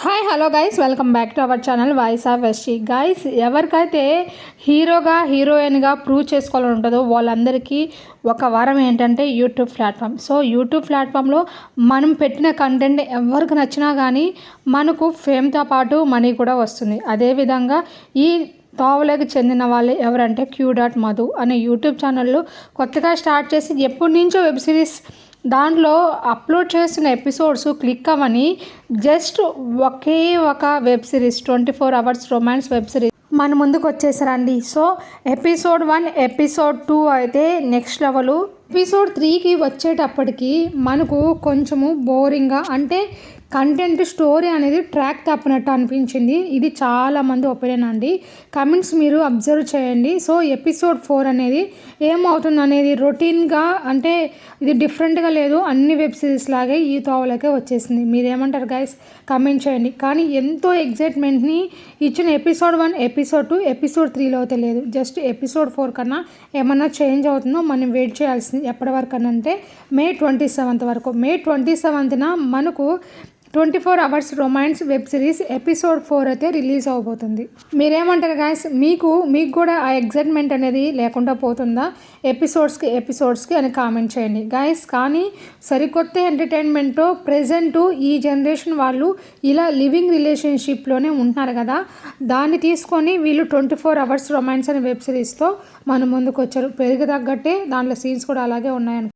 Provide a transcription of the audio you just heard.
Hi hello guys, welcome back to our channel voice of ST. Guys, ఎవరికైతే హీరోగా హీరోయిన్గా prove చేసుకోవాలని ఉంటుందో వాళ్ళందరికీ ఒక వారం ఏంటంటే యూట్యూబ్ ప్లాట్ఫామ్. సో యూట్యూబ్ ప్లాట్ఫామ్లో మనం పెట్టిన కంటెంట్ ఎవరికి నచ్చినా కానీ మనకు ఫేమ్తో పాటు మనీ కూడా వస్తుంది. అదేవిధంగా ఈ తోవలోకి చెందిన వాళ్ళు ఎవరంటే Q.Madhu అనే యూట్యూబ్ ఛానల్లో కొత్తగా స్టార్ట్ చేసి ఎప్పటి నుంచో వెబ్ సిరీస్ దాంట్లో అప్లోడ్ చేస్తున్న ఎపిసోడ్స్ క్లిక్ అవ్వని జస్ట్ ఒకే ఒక web series 24 hours romance web series మన ముందుకు వచ్చేసారండి. సో ఎపిసోడ్ 1 ఎపిసోడ్ 2 అయితే నెక్స్ట్ లెవెల్. ఎపిసోడ్ 3కి వచ్చేటప్పటికి మనకు కొంచెము బోరింగ్గా, అంటే కంటెంట్ స్టోరీ అనేది ట్రాక్ తప్పినట్టు అనిపించింది. ఇది చాలామంది ఒపీనియన్ అండి. కమెంట్స్ మీరు అబ్జర్వ్ చేయండి. సో ఎపిసోడ్ 4 అనేది ఏమవుతుంది అనేది రొటీన్గా, అంటే ఇది డిఫరెంట్గా లేదు, అన్ని వెబ్ సిరీస్ లాగే ఈ తోవలకే వచ్చేసింది. మీరేమంటారు గైస్? కమెంట్ చేయండి. కానీ ఎంతో ఎగ్జైట్మెంట్ని ఇచ్చిన ఎపిసోడ్ 1 ఎపిసోడ్ 2 ఎపిసోడ్ 3లో అయితే లేదు. జస్ట్ ఎపిసోడ్ 4 కన్నా ఏమన్నా చేంజ్ అవుతుందో మనం వెయిట్ చేయాల్సింది. ఎప్పటి వరకు అంటే మే 27th వరకు. మే 27న మనకు 24 hours romance web series episode 4 అయితే రిలీజ్ అవబోతుంది. మీరేమంటారు గాయస్? మీకు కూడా ఆ ఎగ్జైట్మెంట్ అనేది లేకుండా పోతుందా ఎపిసోడ్స్కి అని కామెంట్ చేయండి గాయస్. కానీ సరికొత్త ఎంటర్టైన్మెంట్తో ప్రజెంట్ ఈ జనరేషన్ వాళ్ళు ఇలా లివింగ్ రిలేషన్షిప్లోనే ఉంటున్నారు కదా, దాన్ని తీసుకొని వీళ్ళు 24 అవర్స్ రొమాన్స్ అనే వెబ్ సిరీస్తో మన ముందుకు వచ్చారు. పెరుగు తగ్గట్టే దాంట్లో సీన్స్ కూడా అలాగే ఉన్నాయని